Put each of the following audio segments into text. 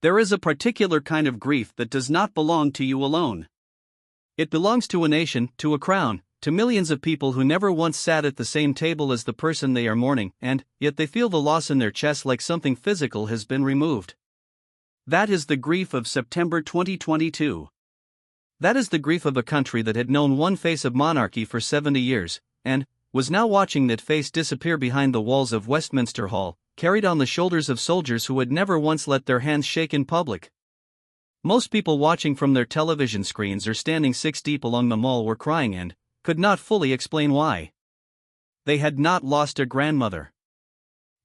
There is a particular kind of grief that does not belong to you alone. It belongs to a nation, to a crown, to millions of people who never once sat at the same table as the person they are mourning, and yet they feel the loss in their chest like something physical has been removed. That is the grief of September 2022. That is the grief of a country that had known one face of monarchy for 70 years, and was now watching that face disappear behind the walls of Westminster Hall, carried on the shoulders of soldiers who had never once let their hands shake in public. Most people watching from their television screens or standing 6 deep along the Mall were crying and could not fully explain why. They had not lost a grandmother.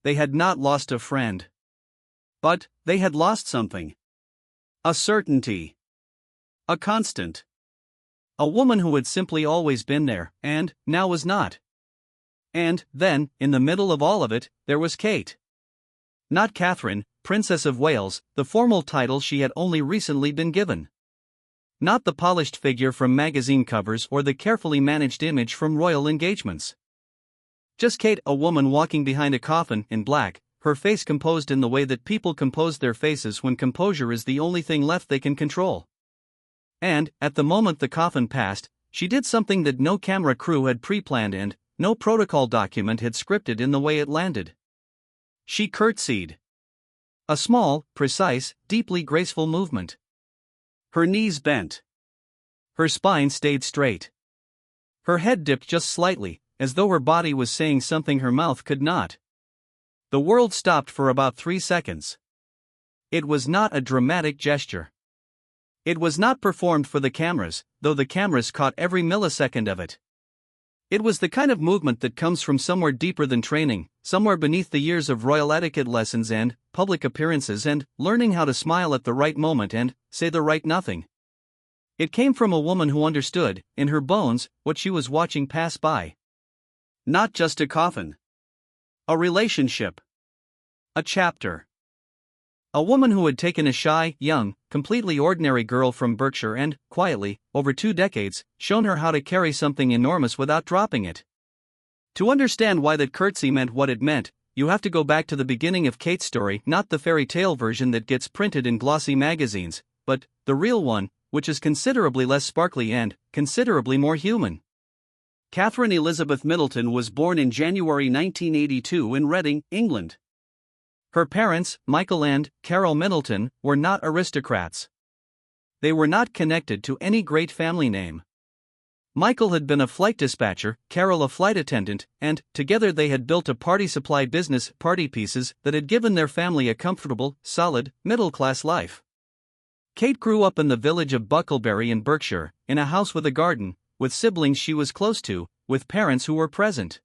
They had not lost a friend. But they had lost something. A certainty. A constant. A woman who had simply always been there, and now was not. And then, in the middle of all of it, there was Kate. Not Catherine, Princess of Wales, the formal title she had only recently been given. Not the polished figure from magazine covers or the carefully managed image from royal engagements. Just Kate, a woman walking behind a coffin in black, her face composed in the way that people compose their faces when composure is the only thing left they can control. And, at the moment the coffin passed, she did something that no camera crew had pre-planned and no protocol document had scripted in the way it landed. She curtsied. A small, precise, deeply graceful movement. Her knees bent. Her spine stayed straight. Her head dipped just slightly, as though her body was saying something her mouth could not. The world stopped for about 3 seconds. It was not a dramatic gesture. It was not performed for the cameras, though the cameras caught every millisecond of it. It was the kind of movement that comes from somewhere deeper than training, somewhere beneath the years of royal etiquette lessons and public appearances and learning how to smile at the right moment and say the right nothing. It came from a woman who understood, in her bones, what she was watching pass by. Not just a coffin. A relationship. A chapter. A woman who had taken a shy, young, completely ordinary girl from Berkshire and, quietly, over 2 decades, shown her how to carry something enormous without dropping it. To understand why that curtsy meant what it meant, you have to go back to the beginning of Kate's story, not the fairy tale version that gets printed in glossy magazines, but the real one, which is considerably less sparkly and considerably more human. Catherine Elizabeth Middleton was born in January 1982 in Reading, England. Her parents, Michael and Carol Middleton, were not aristocrats. They were not connected to any great family name. Michael had been a flight dispatcher, Carol a flight attendant, and, together they had built a party supply business, Party Pieces, that had given their family a comfortable, solid, middle-class life. Kate grew up in the village of Bucklebury in Berkshire, in a house with a garden, with siblings she was close to, with parents who were present.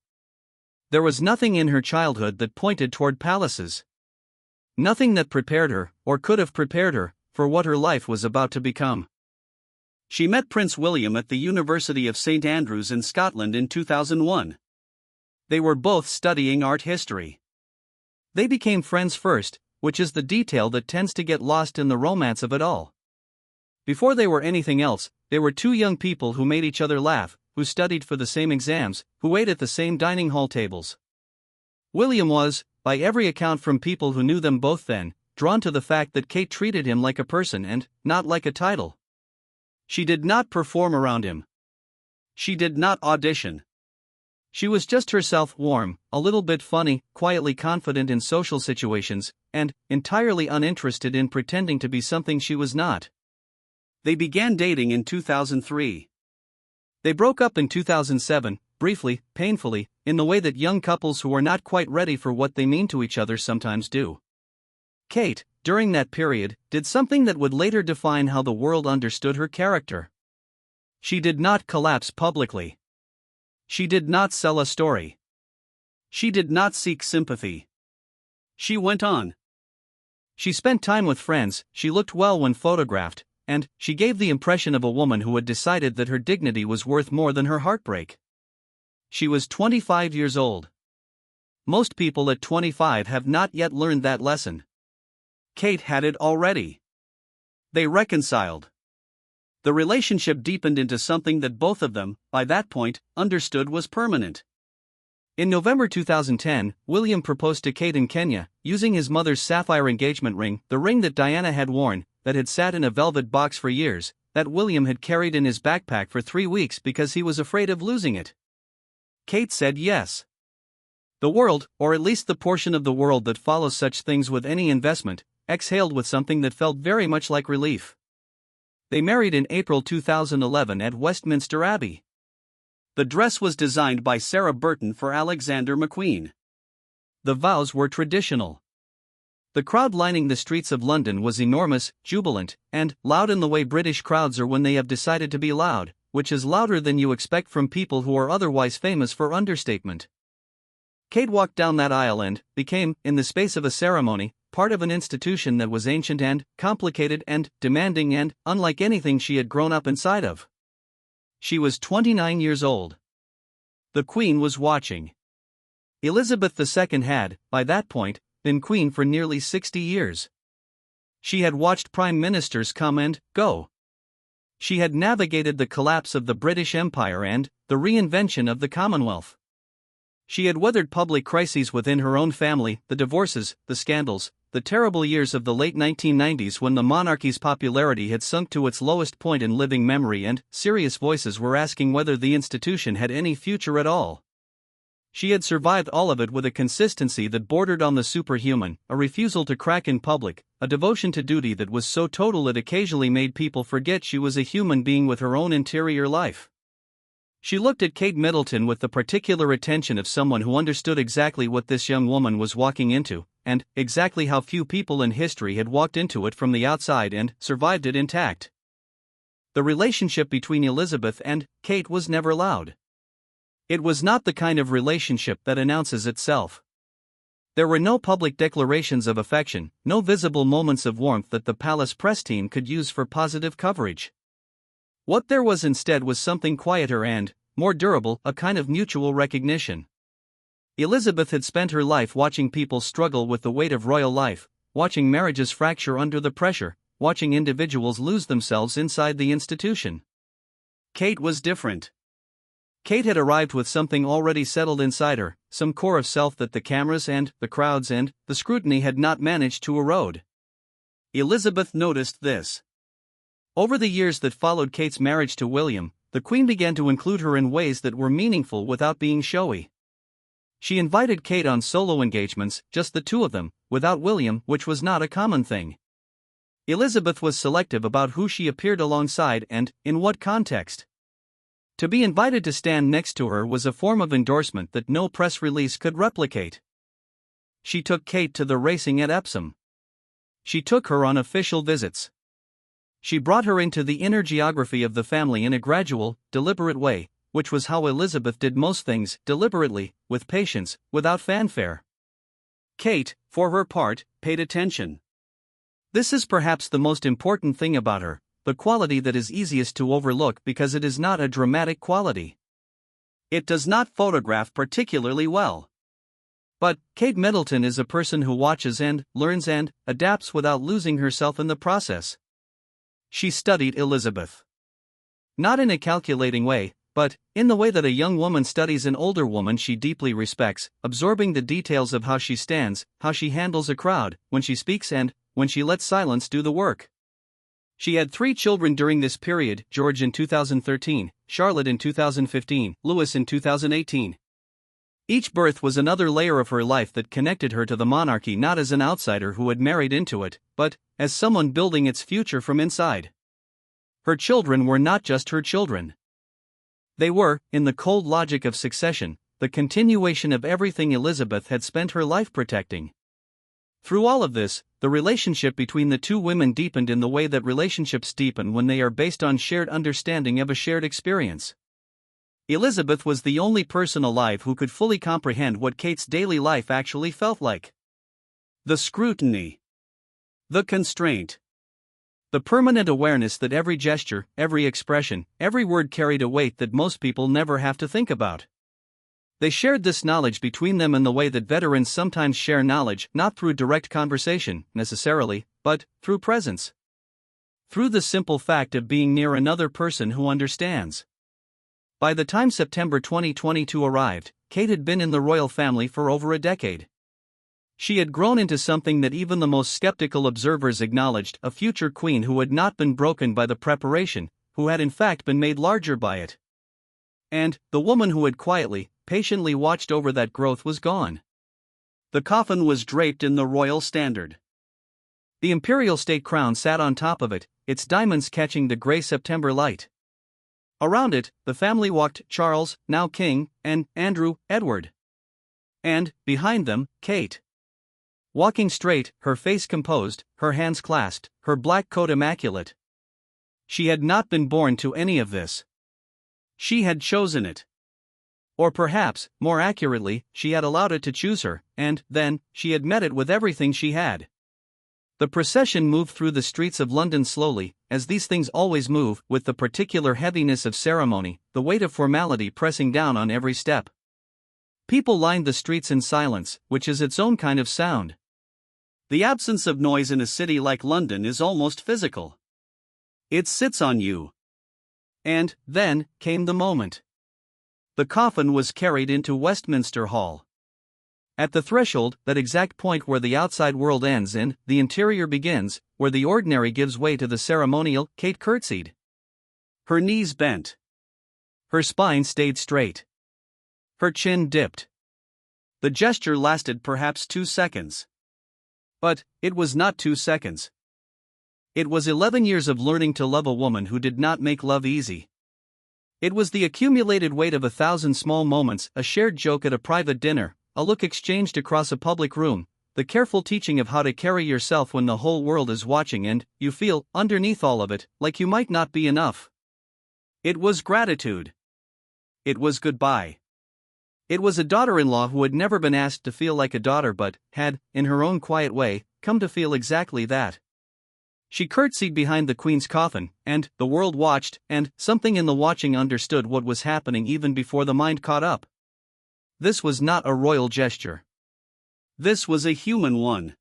There was nothing in her childhood that pointed toward palaces. Nothing that prepared her, or could have prepared her, for what her life was about to become. She met Prince William at the University of St Andrews in Scotland in 2001. They were both studying art history. They became friends first, which is the detail that tends to get lost in the romance of it all. Before they were anything else, they were 2 young people who made each other laugh, who studied for the same exams, who ate at the same dining hall tables. William was, by every account from people who knew them both then, drawn to the fact that Kate treated him like a person and not like a title. She did not perform around him. She did not audition. She was just herself, warm, a little bit funny, quietly confident in social situations, and entirely uninterested in pretending to be something she was not. They began dating in 2003. They broke up in 2007, briefly, painfully, in the way that young couples who are not quite ready for what they mean to each other sometimes do. Kate, during that period, did something that would later define how the world understood her character. She did not collapse publicly. She did not sell a story. She did not seek sympathy. She went on. She spent time with friends, she looked well when photographed, and she gave the impression of a woman who had decided that her dignity was worth more than her heartbreak. She was 25 years old. Most people at 25 have not yet learned that lesson. Kate had it already. They reconciled. The relationship deepened into something that both of them, by that point, understood was permanent. In November 2010, William proposed to Kate in Kenya, using his mother's sapphire engagement ring, the ring that Diana had worn, that had sat in a velvet box for years, that William had carried in his backpack for 3 weeks because he was afraid of losing it. Kate said yes. The world, or at least the portion of the world that follows such things with any investment, exhaled with something that felt very much like relief. They married in April 2011 at Westminster Abbey. The dress was designed by Sarah Burton for Alexander McQueen. The vows were traditional. The crowd lining the streets of London was enormous, jubilant, and loud in the way British crowds are when they have decided to be loud, which is louder than you expect from people who are otherwise famous for understatement. Kate walked down that aisle and became, in the space of a ceremony, part of an institution that was ancient and complicated and demanding and unlike anything she had grown up inside of. She was 29 years old. The Queen was watching. Elizabeth II had, by that point, been Queen for nearly 60 years. She had watched prime ministers come and go. She had navigated the collapse of the British Empire and the reinvention of the Commonwealth. She had weathered public crises within her own family, the divorces, the scandals, the terrible years of the late 1990s when the monarchy's popularity had sunk to its lowest point in living memory and serious voices were asking whether the institution had any future at all. She had survived all of it with a consistency that bordered on the superhuman, a refusal to crack in public, a devotion to duty that was so total it occasionally made people forget she was a human being with her own interior life. She looked at Kate Middleton with the particular attention of someone who understood exactly what this young woman was walking into, and exactly how few people in history had walked into it from the outside and survived it intact. The relationship between Elizabeth and Kate was never loud. It was not the kind of relationship that announces itself. There were no public declarations of affection, no visible moments of warmth that the palace press team could use for positive coverage. What there was instead was something quieter and more durable, a kind of mutual recognition. Elizabeth had spent her life watching people struggle with the weight of royal life, watching marriages fracture under the pressure, watching individuals lose themselves inside the institution. Kate was different. Kate had arrived with something already settled inside her, some core of self that the cameras and the crowds and the scrutiny had not managed to erode. Elizabeth noticed this. Over the years that followed Kate's marriage to William, the Queen began to include her in ways that were meaningful without being showy. She invited Kate on solo engagements, just the two of them, without William, which was not a common thing. Elizabeth was selective about who she appeared alongside and in what context. To be invited to stand next to her was a form of endorsement that no press release could replicate. She took Kate to the racing at Epsom. She took her on official visits. She brought her into the inner geography of the family in a gradual, deliberate way, which was how Elizabeth did most things, deliberately, with patience, without fanfare. Kate, for her part, paid attention. This is perhaps the most important thing about her, the quality that is easiest to overlook because it is not a dramatic quality. It does not photograph particularly well. But Kate Middleton is a person who watches and learns and adapts without losing herself in the process. She studied Elizabeth. Not in a calculating way, but in the way that a young woman studies an older woman she deeply respects, absorbing the details of how she stands, how she handles a crowd, when she speaks and when she lets silence do the work. She had 3 children during this period, George in 2013, Charlotte in 2015, Louis in 2018. Each birth was another layer of her life that connected her to the monarchy not as an outsider who had married into it, but as someone building its future from inside. Her children were not just her children. They were, in the cold logic of succession, the continuation of everything Elizabeth had spent her life protecting. Through all of this, the relationship between the two women deepened in the way that relationships deepen when they are based on shared understanding of a shared experience. Elizabeth was the only person alive who could fully comprehend what Kate's daily life actually felt like. The scrutiny. The constraint. The permanent awareness that every gesture, every expression, every word carried a weight that most people never have to think about. They shared this knowledge between them in the way that veterans sometimes share knowledge, not through direct conversation, necessarily, but through presence. Through the simple fact of being near another person who understands. By the time September 2022 arrived, Kate had been in the royal family for over a decade. She had grown into something that even the most skeptical observers acknowledged, a future queen who had not been broken by the preparation, who had in fact been made larger by it. And the woman who had quietly, patiently watched over that growth was gone. The coffin was draped in the royal standard. The imperial state crown sat on top of it, its diamonds catching the gray September light. Around it, the family walked: Charles, now king, and Andrew, Edward. And, behind them, Kate. Walking straight, her face composed, her hands clasped, her black coat immaculate. She had not been born to any of this. She had chosen it. Or perhaps, more accurately, she had allowed it to choose her, and, then, she had met it with everything she had. The procession moved through the streets of London slowly, as these things always move, with the particular heaviness of ceremony, the weight of formality pressing down on every step. People lined the streets in silence, which is its own kind of sound. The absence of noise in a city like London is almost physical. It sits on you. And then came the moment. The coffin was carried into Westminster Hall. At the threshold, that exact point where the outside world ends and the interior begins, where the ordinary gives way to the ceremonial, Kate curtsied. Her knees bent. Her spine stayed straight. Her chin dipped. The gesture lasted perhaps 2 seconds. But it was not 2 seconds. It was 11 years of learning to love a woman who did not make love easy. It was the accumulated weight of 1,000 small moments, a shared joke at a private dinner, a look exchanged across a public room, the careful teaching of how to carry yourself when the whole world is watching and you feel, underneath all of it, like you might not be enough. It was gratitude. It was goodbye. It was a daughter-in-law who had never been asked to feel like a daughter but had, in her own quiet way, come to feel exactly that. She curtsied behind the Queen's coffin, and the world watched, and something in the watching understood what was happening even before the mind caught up. This was not a royal gesture. This was a human one.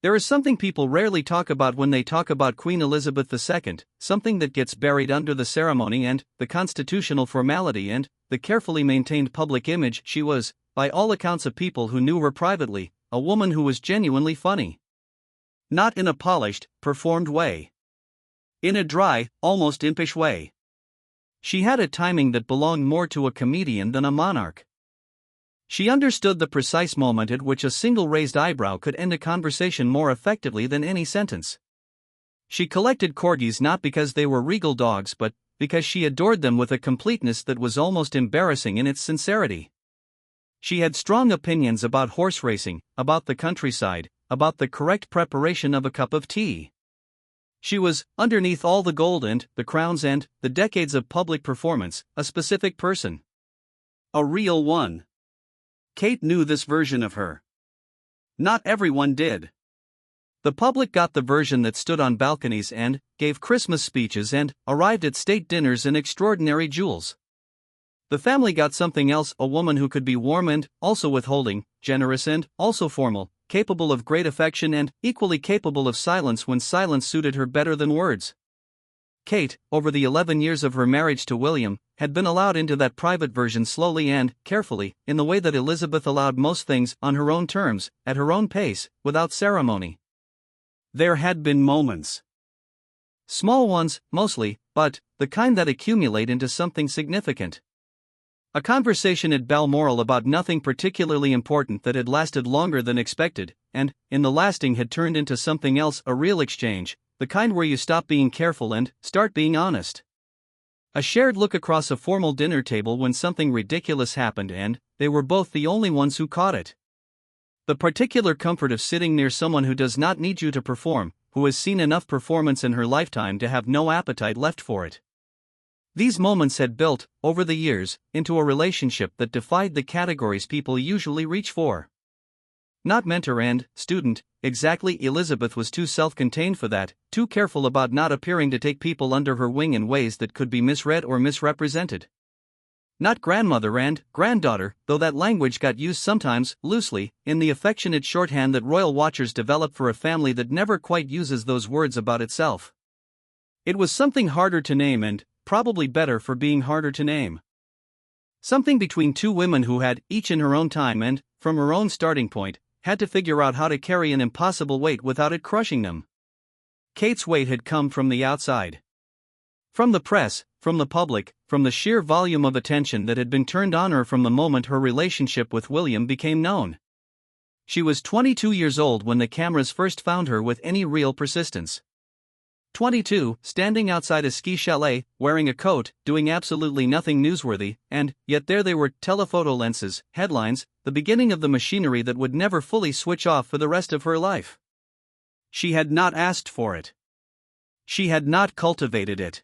There is something people rarely talk about when they talk about Queen Elizabeth II, something that gets buried under the ceremony and the constitutional formality and the carefully maintained public image. She was, by all accounts of people who knew her privately, a woman who was genuinely funny. Not in a polished, performed way. In a dry, almost impish way. She had a timing that belonged more to a comedian than a monarch. She understood the precise moment at which a single raised eyebrow could end a conversation more effectively than any sentence. She collected corgis not because they were regal dogs but because she adored them with a completeness that was almost embarrassing in its sincerity. She had strong opinions about horse racing, about the countryside, about the correct preparation of a cup of tea. She was, underneath all the gold and the crowns and the decades of public performance, a specific person. A real one. Kate knew this version of her. Not everyone did. The public got the version that stood on balconies and gave Christmas speeches and arrived at state dinners in extraordinary jewels. The family got something else, a woman who could be warm and also withholding, generous and also formal, capable of great affection and equally capable of silence when silence suited her better than words. Kate, over the 11 years of her marriage to William, had been allowed into that private version slowly and carefully, in the way that Elizabeth allowed most things, on her own terms, at her own pace, without ceremony. There had been moments. Small ones, mostly, but the kind that accumulate into something significant. A conversation at Balmoral about nothing particularly important that had lasted longer than expected, and, in the lasting had turned into something else, a real exchange, the kind where you stop being careful and start being honest. A shared look across a formal dinner table when something ridiculous happened and they were both the only ones who caught it. The particular comfort of sitting near someone who does not need you to perform, who has seen enough performance in her lifetime to have no appetite left for it. These moments had built, over the years, into a relationship that defied the categories people usually reach for. Not mentor and student, exactly. Elizabeth was too self-contained for that, too careful about not appearing to take people under her wing in ways that could be misread or misrepresented. Not grandmother and granddaughter, though that language got used sometimes, loosely, in the affectionate shorthand that royal watchers develop for a family that never quite uses those words about itself. It was something harder to name and probably better for being harder to name. Something between two women who had, each in her own time and, from her own starting point, had to figure out how to carry an impossible weight without it crushing them. Kate's weight had come from the outside. From the press, from the public, from the sheer volume of attention that had been turned on her from the moment her relationship with William became known. She was 22 years old when the cameras first found her with any real persistence. 22, standing outside a ski chalet, wearing a coat, doing absolutely nothing newsworthy, and yet there they were, telephoto lenses, headlines, the beginning of the machinery that would never fully switch off for the rest of her life. She had not asked for it. She had not cultivated it.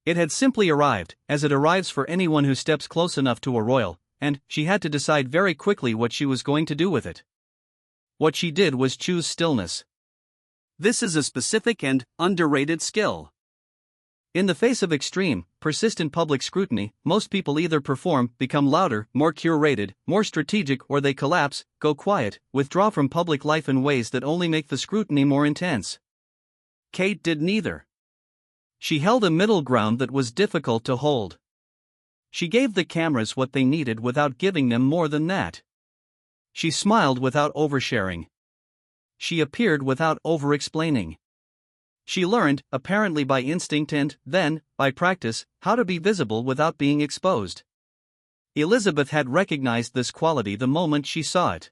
It had simply arrived, as it arrives for anyone who steps close enough to a royal, and she had to decide very quickly what she was going to do with it. What she did was choose stillness. This is a specific and underrated skill. In the face of extreme, persistent public scrutiny, most people either perform, become louder, more curated, more strategic, or they collapse, go quiet, withdraw from public life in ways that only make the scrutiny more intense. Kate did neither. She held a middle ground that was difficult to hold. She gave the cameras what they needed without giving them more than that. She smiled without oversharing. She appeared without over-explaining. She learned, apparently by instinct and, then, by practice, how to be visible without being exposed. Elizabeth had recognized this quality the moment she saw it.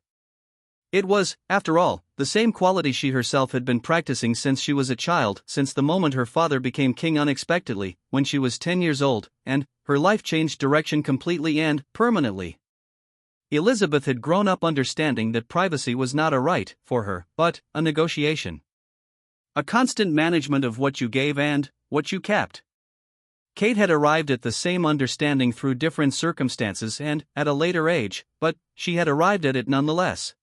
It was, after all, the same quality she herself had been practicing since she was a child, since the moment her father became king unexpectedly, when she was 10 years old, and her life changed direction completely and permanently. Elizabeth had grown up understanding that privacy was not a right for her, but a negotiation. A constant management of what you gave and what you kept. Kate had arrived at the same understanding through different circumstances and at a later age, but she had arrived at it nonetheless.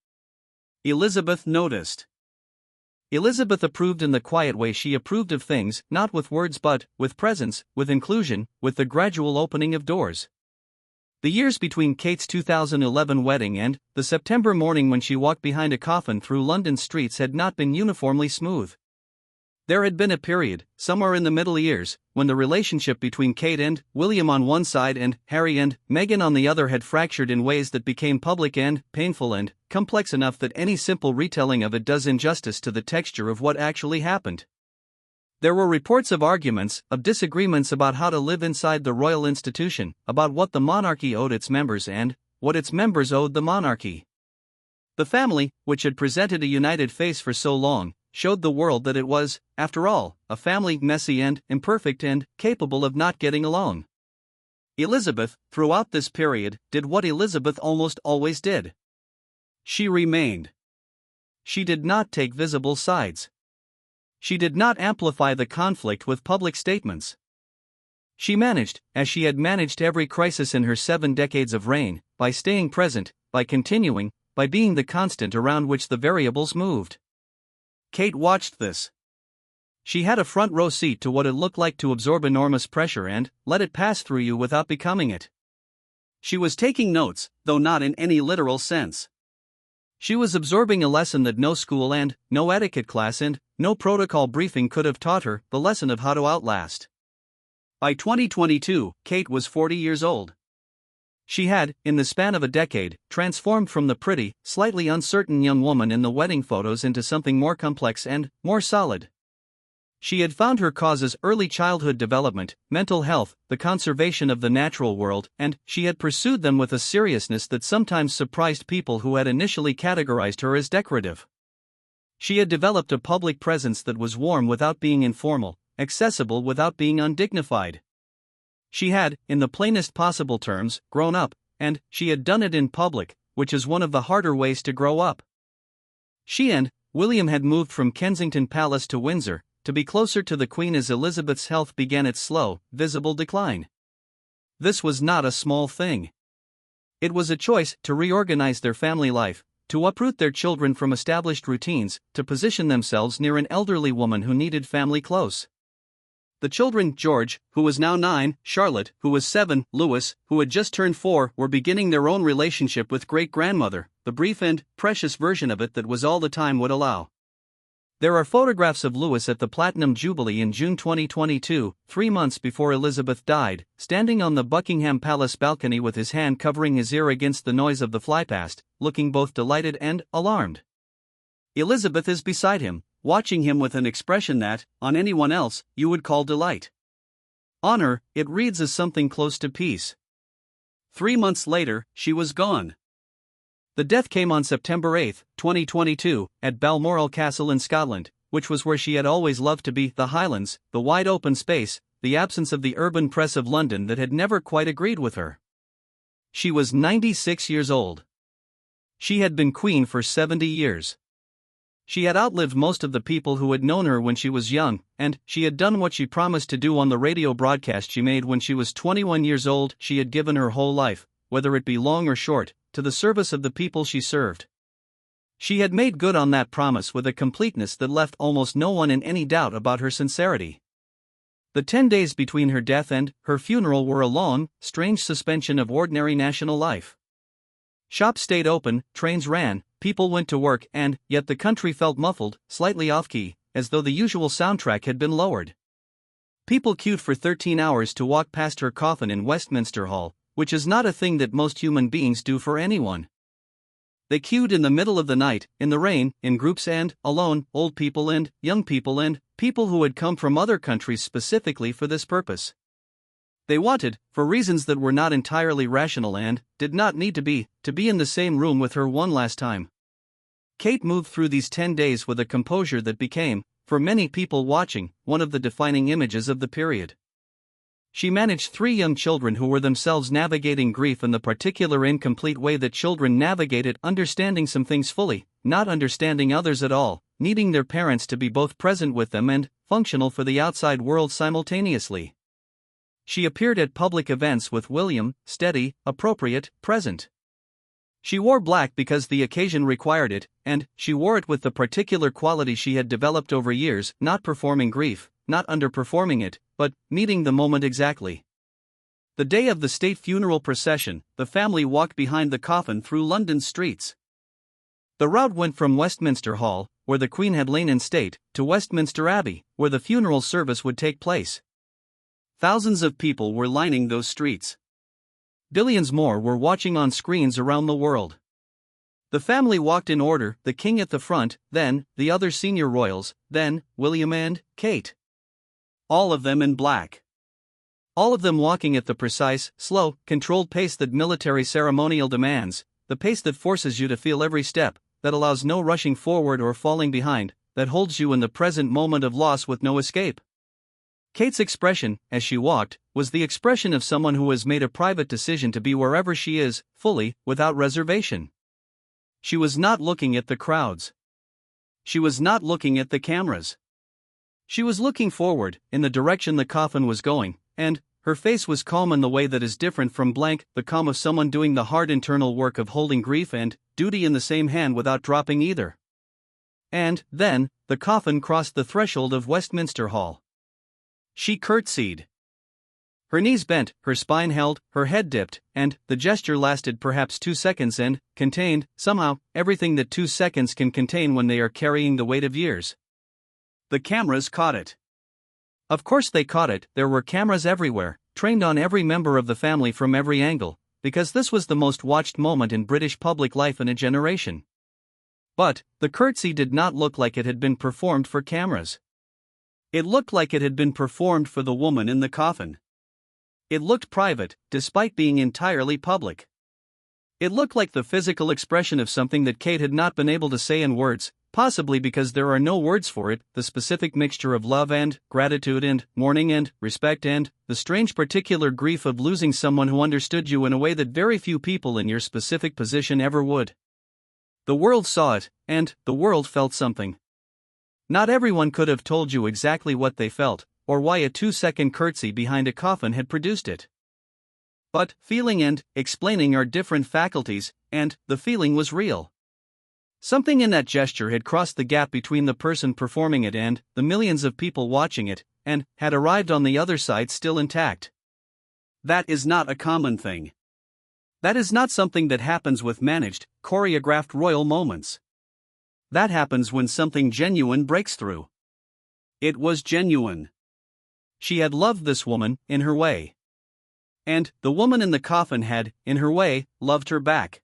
Elizabeth noticed. Elizabeth approved in the quiet way she approved of things, not with words but with presence, with inclusion, with the gradual opening of doors. The years between Kate's 2011 wedding and the September morning when she walked behind a coffin through London streets had not been uniformly smooth. There had been a period, somewhere in the middle years, when the relationship between Kate and William on one side and Harry and Meghan on the other had fractured in ways that became public and painful and complex enough that any simple retelling of it does injustice to the texture of what actually happened. There were reports of arguments, of disagreements about how to live inside the royal institution, about what the monarchy owed its members and what its members owed the monarchy. The family, which had presented a united face for so long, showed the world that it was, after all, a family messy and imperfect and capable of not getting along. Elizabeth, throughout this period, did what Elizabeth almost always did. She remained. She did not take visible sides. She did not amplify the conflict with public statements. She managed, as she had managed every crisis in her 7 decades of reign, by staying present, by continuing, by being the constant around which the variables moved. Kate watched this. She had a front row seat to what it looked like to absorb enormous pressure and let it pass through you without becoming it. She was taking notes, though not in any literal sense. She was absorbing a lesson that no school and no etiquette class and no protocol briefing could have taught her, the lesson of how to outlast. By 2022, Kate was 40 years old. She had, in the span of a decade, transformed from the pretty, slightly uncertain young woman in the wedding photos into something more complex and more solid. She had found her causes: early childhood development, mental health, the conservation of the natural world, and she had pursued them with a seriousness that sometimes surprised people who had initially categorized her as decorative. She had developed a public presence that was warm without being informal, accessible without being undignified. She had, in the plainest possible terms, grown up, and she had done it in public, which is one of the harder ways to grow up. She and William had moved from Kensington Palace to Windsor, to be closer to the Queen as Elizabeth's health began its slow, visible decline. This was not a small thing. It was a choice to reorganize their family life, to uproot their children from established routines, to position themselves near an elderly woman who needed family close. The children, George, who was now 9, Charlotte, who was 7, Louis, who had just turned 4, were beginning their own relationship with great-grandmother, the brief and precious version of it that was all the time would allow. There are photographs of Louis at the Platinum Jubilee in June 2022, 3 months before Elizabeth died, standing on the Buckingham Palace balcony with his hand covering his ear against the noise of the flypast, looking both delighted and alarmed. Elizabeth is beside him, watching him with an expression that, on anyone else, you would call delight. On her, it reads as something close to peace. 3 months later, she was gone. The death came on September 8, 2022, at Balmoral Castle in Scotland, which was where she had always loved to be, the Highlands, the wide open space, the absence of the urban press of London that had never quite agreed with her. She was 96 years old. She had been queen for 70 years. She had outlived most of the people who had known her when she was young, and she had done what she promised to do on the radio broadcast she made when she was 21 years old. She had given her whole life, whether it be long or short, to the service of the people she served. She had made good on that promise with a completeness that left almost no one in any doubt about her sincerity. The 10 days between her death and her funeral were a long, strange suspension of ordinary national life. Shops stayed open, trains ran, people went to work, and yet the country felt muffled, slightly off-key, as though the usual soundtrack had been lowered. People queued for 13 hours to walk past her coffin in Westminster Hall, which is not a thing that most human beings do for anyone. They queued in the middle of the night, in the rain, in groups and, alone, old people and, young people and, people who had come from other countries specifically for this purpose. They wanted, for reasons that were not entirely rational and did not need to be in the same room with her one last time. Kate moved through these 10 days with a composure that became, for many people watching, one of the defining images of the period. She managed 3 young children who were themselves navigating grief in the particular incomplete way that children navigate it, understanding some things fully, not understanding others at all, needing their parents to be both present with them and functional for the outside world simultaneously. She appeared at public events with William, steady, appropriate, present. She wore black because the occasion required it, and she wore it with the particular quality she had developed over years, not performing grief, not underperforming it, but meeting the moment exactly. The day of the state funeral procession, the family walked behind the coffin through London's streets. The route went from Westminster Hall, where the Queen had lain in state, to Westminster Abbey, where the funeral service would take place. Thousands of people were lining those streets. Billions more were watching on screens around the world. The family walked in order, the King at the front, then the other senior royals, then William and Kate. All of them in black. All of them walking at the precise, slow, controlled pace that military ceremonial demands, the pace that forces you to feel every step, that allows no rushing forward or falling behind, that holds you in the present moment of loss with no escape. Kate's expression, as she walked, was the expression of someone who has made a private decision to be wherever she is, fully, without reservation. She was not looking at the crowds. She was not looking at the cameras. She was looking forward, in the direction the coffin was going, and her face was calm in the way that is different from blank, the calm of someone doing the hard internal work of holding grief and duty in the same hand without dropping either. And then, the coffin crossed the threshold of Westminster Hall. She curtsied. Her knees bent, her spine held, her head dipped, and the gesture lasted perhaps 2 seconds and contained, somehow, everything that 2 seconds can contain when they are carrying the weight of years. The cameras caught it. Of course they caught it. There were cameras everywhere, trained on every member of the family from every angle, because this was the most watched moment in British public life in a generation. But the curtsy did not look like it had been performed for cameras. It looked like it had been performed for the woman in the coffin. It looked private, despite being entirely public. It looked like the physical expression of something that Kate had not been able to say in words, possibly because there are no words for it, the specific mixture of love and gratitude and mourning and respect and the strange particular grief of losing someone who understood you in a way that very few people in your specific position ever would. The world saw it, and the world felt something. Not everyone could have told you exactly what they felt, or why a 2-second curtsy behind a coffin had produced it. But feeling and explaining are different faculties, and the feeling was real. Something in that gesture had crossed the gap between the person performing it and the millions of people watching it, and had arrived on the other side still intact. That is not a common thing. That is not something that happens with managed, choreographed royal moments. That happens when something genuine breaks through. It was genuine. She had loved this woman, in her way. And the woman in the coffin had, in her way, loved her back.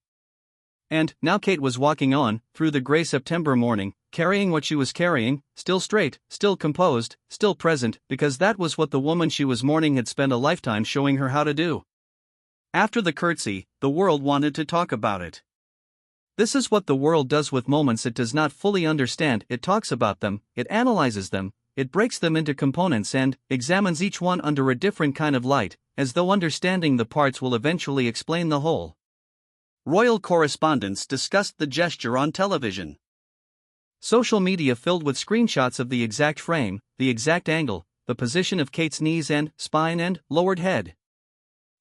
And now Kate was walking on, through the gray September morning, carrying what she was carrying, still straight, still composed, still present, because that was what the woman she was mourning had spent a lifetime showing her how to do. After the curtsy, the world wanted to talk about it. This is what the world does with moments it does not fully understand. It talks about them, it analyzes them, it breaks them into components and examines each one under a different kind of light, as though understanding the parts will eventually explain the whole. Royal correspondents discussed the gesture on television. Social media filled with screenshots of the exact frame, the exact angle, the position of Kate's knees and spine and lowered head.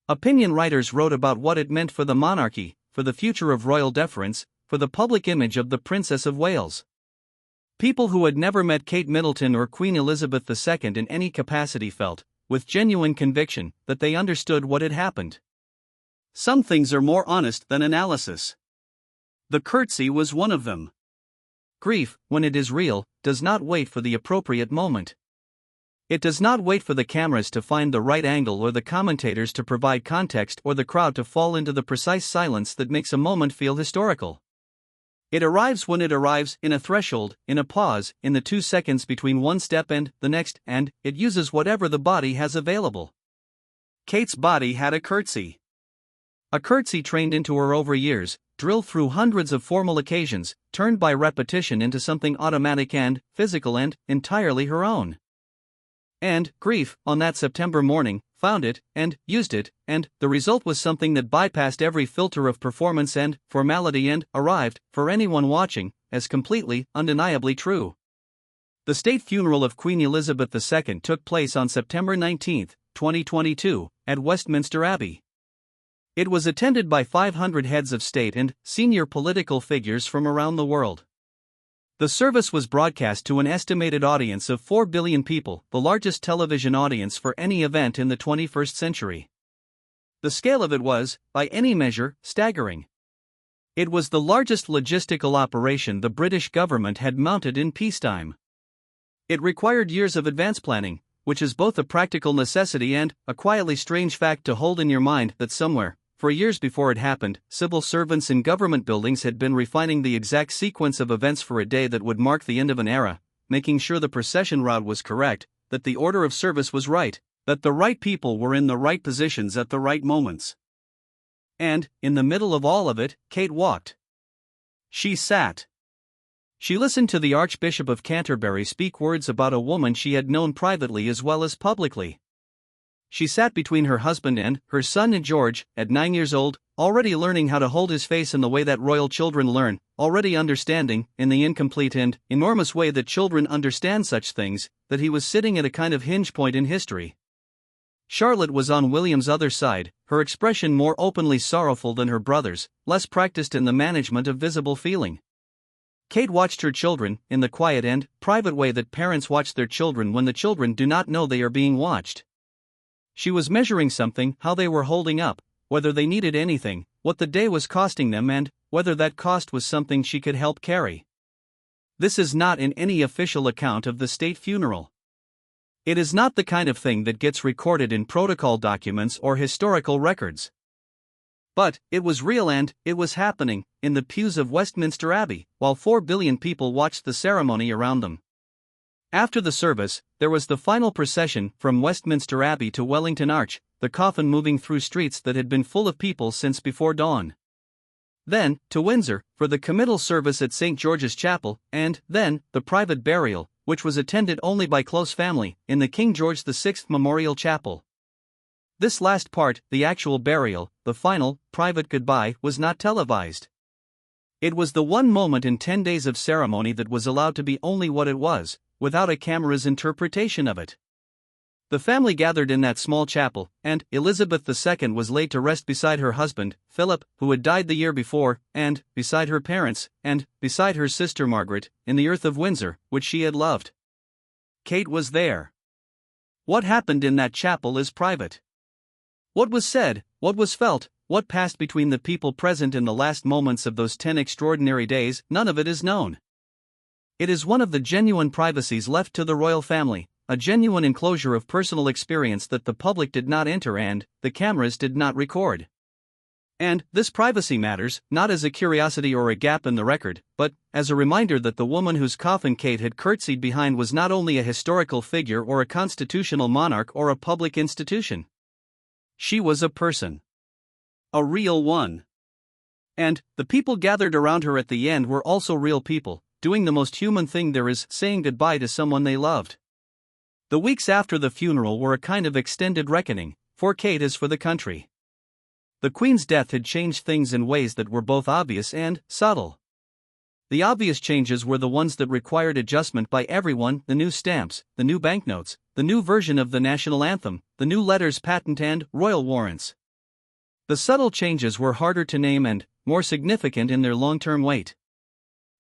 Opinion writers wrote about what it meant for the monarchy, for the future of royal deference, for the public image of the Princess of Wales. People who had never met Kate Middleton or Queen Elizabeth II in any capacity felt, with genuine conviction, that they understood what had happened. Some things are more honest than analysis. The curtsy was one of them. Grief, when it is real, does not wait for the appropriate moment. It does not wait for the cameras to find the right angle or the commentators to provide context or the crowd to fall into the precise silence that makes a moment feel historical. It arrives when it arrives, in a threshold, in a pause, in the 2 seconds between one step and the next, and it uses whatever the body has available. Kate's body had a curtsy. A curtsy trained into her over years, drilled through hundreds of formal occasions, turned by repetition into something automatic and physical and entirely her own. And grief, on that September morning, found it, and used it, and the result was something that bypassed every filter of performance and formality and arrived, for anyone watching, as completely, undeniably true. The state funeral of Queen Elizabeth II took place on September 19, 2022, at Westminster Abbey. It was attended by 500 heads of state and senior political figures from around the world. The service was broadcast to an estimated audience of 4 billion people, the largest television audience for any event in the 21st century. The scale of it was, by any measure, staggering. It was the largest logistical operation the British government had mounted in peacetime. It required years of advance planning, which is both a practical necessity and a quietly strange fact to hold in your mind that somewhere, for years before it happened, civil servants in government buildings had been refining the exact sequence of events for a day that would mark the end of an era, making sure the procession route was correct, that the order of service was right, that the right people were in the right positions at the right moments. And, in the middle of all of it, Kate walked. She sat. She listened to the Archbishop of Canterbury speak words about a woman she had known privately as well as publicly. She sat between her husband and her son and George, at 9 years old, already learning how to hold his face in the way that royal children learn, already understanding, in the incomplete and enormous way that children understand such things, that he was sitting at a kind of hinge point in history. Charlotte was on William's other side, her expression more openly sorrowful than her brother's, less practiced in the management of visible feeling. Kate watched her children, in the quiet and private way that parents watch their children when the children do not know they are being watched. She was measuring something, how they were holding up, whether they needed anything, what the day was costing them and whether that cost was something she could help carry. This is not in any official account of the state funeral. It is not the kind of thing that gets recorded in protocol documents or historical records. But it was real and it was happening, in the pews of Westminster Abbey, while 4 billion people watched the ceremony around them. After the service, there was the final procession from Westminster Abbey to Wellington Arch, the coffin moving through streets that had been full of people since before dawn. Then, to Windsor, for the committal service at St. George's Chapel, and then, the private burial, which was attended only by close family, in the King George VI Memorial Chapel. This last part, the actual burial, the final, private goodbye, was not televised. It was the one moment in 10 days of ceremony that was allowed to be only what it was, without a camera's interpretation of it. The family gathered in that small chapel, and Elizabeth II was laid to rest beside her husband, Philip, who had died the year before, and beside her parents, and beside her sister Margaret, in the earth of Windsor, which she had loved. Kate was there. What happened in that chapel is private. What was said, what was felt, what passed between the people present in the last moments of those 10 extraordinary days, none of it is known. It is one of the genuine privacies left to the royal family, a genuine enclosure of personal experience that the public did not enter and the cameras did not record. And this privacy matters, not as a curiosity or a gap in the record, but as a reminder that the woman whose coffin Kate had curtsied behind was not only a historical figure or a constitutional monarch or a public institution. She was a person. A real one. And the people gathered around her at the end were also real people, doing the most human thing there is, saying goodbye to someone they loved. The weeks after the funeral were a kind of extended reckoning, for Kate as for the country. The Queen's death had changed things in ways that were both obvious and subtle. The obvious changes were the ones that required adjustment by everyone: the new stamps, the new banknotes, the new version of the national anthem, the new letters patent and royal warrants. The subtle changes were harder to name and more significant in their long-term weight.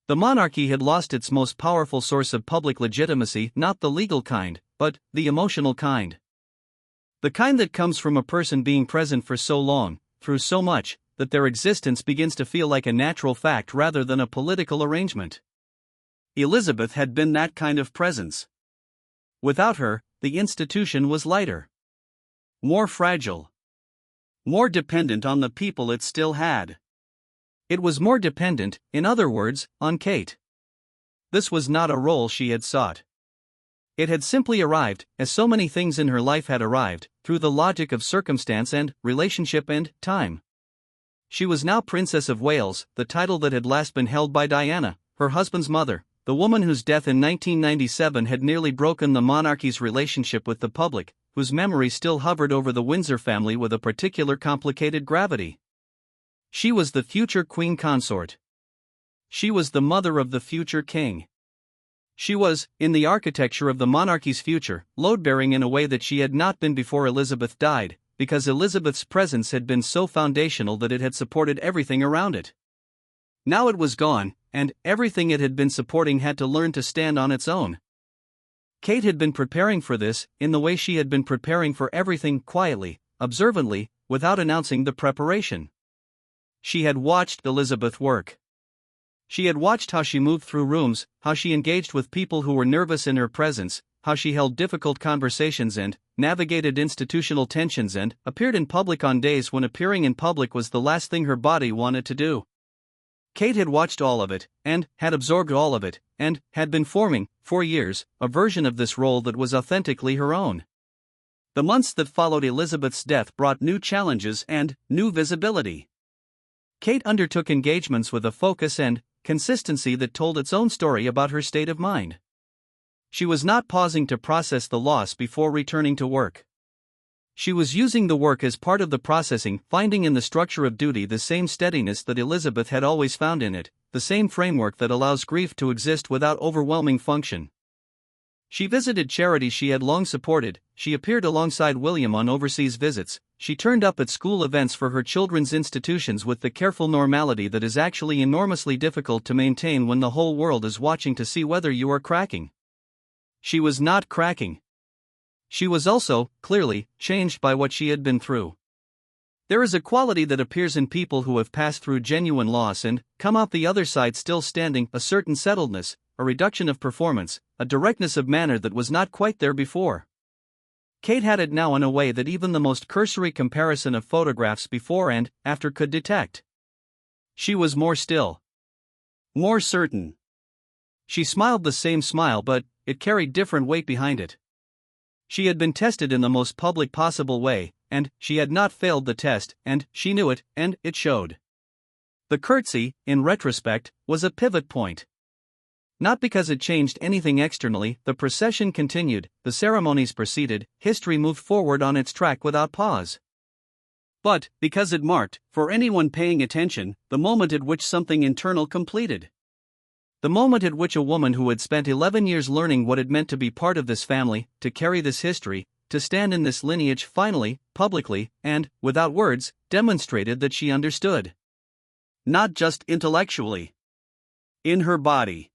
The monarchy had lost its most powerful source of public legitimacy, not the legal kind, but the emotional kind. The kind that comes from a person being present for so long, through so much, that their existence begins to feel like a natural fact rather than a political arrangement. Elizabeth had been that kind of presence. Without her, the institution was lighter, more fragile, more dependent on the people it still had. It was more dependent, in other words, on Kate. This was not a role she had sought. It had simply arrived, as so many things in her life had arrived, through the logic of circumstance and relationship and time. She was now Princess of Wales, the title that had last been held by Diana, her husband's mother, the woman whose death in 1997 had nearly broken the monarchy's relationship with the public, whose memory still hovered over the Windsor family with a particular complicated gravity. She was the future queen consort. She was the mother of the future king. She was, in the architecture of the monarchy's future, load-bearing in a way that she had not been before Elizabeth died, because Elizabeth's presence had been so foundational that it had supported everything around it. Now it was gone, and everything it had been supporting had to learn to stand on its own. Kate had been preparing for this, in the way she had been preparing for everything, quietly, observantly, without announcing the preparation. She had watched Elizabeth work. She had watched how she moved through rooms, how she engaged with people who were nervous in her presence, how she held difficult conversations and navigated institutional tensions and appeared in public on days when appearing in public was the last thing her body wanted to do. Kate had watched all of it, and had absorbed all of it, and had been forming, for years, a version of this role that was authentically her own. The months that followed Elizabeth's death brought new challenges and new visibility. Kate undertook engagements with a focus and consistency that told its own story about her state of mind. She was not pausing to process the loss before returning to work. She was using the work as part of the processing, finding in the structure of duty the same steadiness that Elizabeth had always found in it, the same framework that allows grief to exist without overwhelming function. She visited charities she had long supported, she appeared alongside William on overseas visits, she turned up at school events for her children's institutions with the careful normality that is actually enormously difficult to maintain when the whole world is watching to see whether you are cracking. She was not cracking. She was also, clearly, changed by what she had been through. There is a quality that appears in people who have passed through genuine loss and come out the other side still standing, a certain settledness, a reduction of performance, a directness of manner that was not quite there before. Kate had it now in a way that even the most cursory comparison of photographs before and after could detect. She was more still. More certain. She smiled the same smile, but it carried different weight behind it. She had been tested in the most public possible way, and she had not failed the test, and she knew it, and it showed. The curtsy, in retrospect, was a pivot point. Not because it changed anything externally, the procession continued, the ceremonies proceeded, history moved forward on its track without pause. But, because it marked, for anyone paying attention, the moment at which something internal completed. The moment at which a woman who had spent 11 years learning what it meant to be part of this family, to carry this history, to stand in this lineage finally, publicly, and, without words, demonstrated that she understood. Not just intellectually. In her body.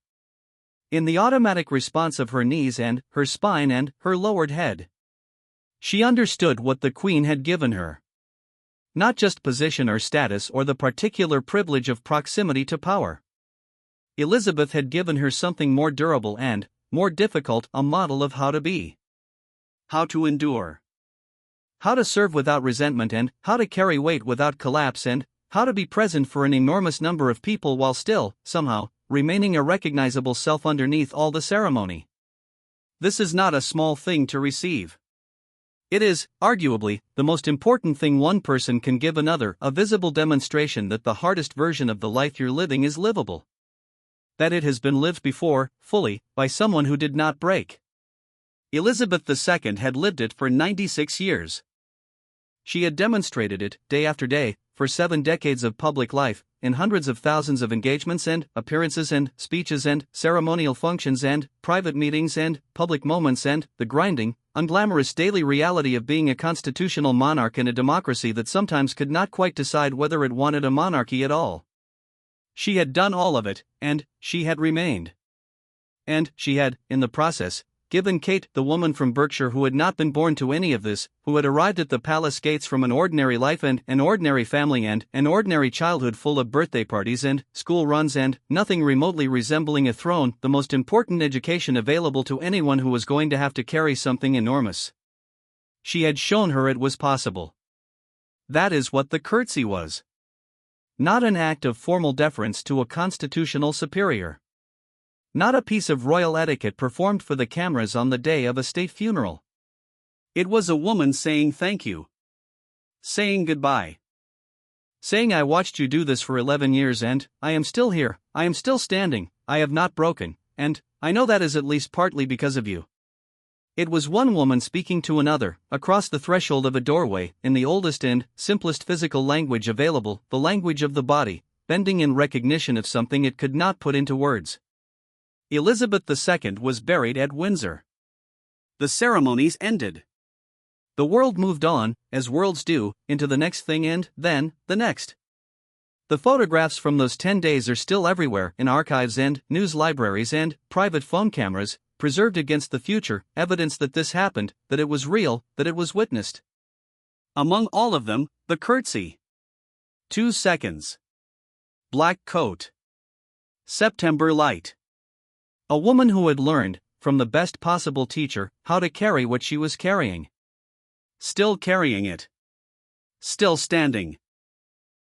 In the automatic response of her knees and her spine and her lowered head. She understood what the Queen had given her. Not just position or status or the particular privilege of proximity to power. Elizabeth had given her something more durable and, more difficult, a model of how to be. How to endure. How to serve without resentment and how to carry weight without collapse and how to be present for an enormous number of people while still, somehow, remaining a recognizable self underneath all the ceremony. This is not a small thing to receive. It is, arguably, the most important thing one person can give another, a visible demonstration that the hardest version of the life you're living is livable. That it has been lived before, fully, by someone who did not break. Elizabeth II had lived it for 96 years. She had demonstrated it, day after day, for 7 decades of public life, in hundreds of thousands of engagements and appearances and speeches and ceremonial functions and private meetings and public moments and the grinding, unglamorous daily reality of being a constitutional monarch in a democracy that sometimes could not quite decide whether it wanted a monarchy at all. She had done all of it, and she had remained. And she had, in the process, given Kate, the woman from Berkshire who had not been born to any of this, who had arrived at the palace gates from an ordinary life and an ordinary family and an ordinary childhood full of birthday parties and school runs and nothing remotely resembling a throne, the most important education available to anyone who was going to have to carry something enormous. She had shown her it was possible. That is what the curtsy was. Not an act of formal deference to a constitutional superior. Not a piece of royal etiquette performed for the cameras on the day of a state funeral. It was a woman saying thank you. Saying goodbye. Saying I watched you do this for 11 years and I am still here, I am still standing, I have not broken, and I know that is at least partly because of you. It was one woman speaking to another, across the threshold of a doorway, in the oldest and simplest physical language available, the language of the body, bending in recognition of something it could not put into words. Elizabeth II was buried at Windsor. The ceremonies ended. The world moved on, as worlds do, into the next thing and, then, the next. The photographs from those 10 days are still everywhere, in archives and news libraries and private phone cameras, preserved against the future, evidence that this happened, that it was real, that it was witnessed. Among all of them, the curtsy. 2 seconds. Black coat. September light. A woman who had learned, from the best possible teacher, how to carry what she was carrying. Still carrying it. Still standing.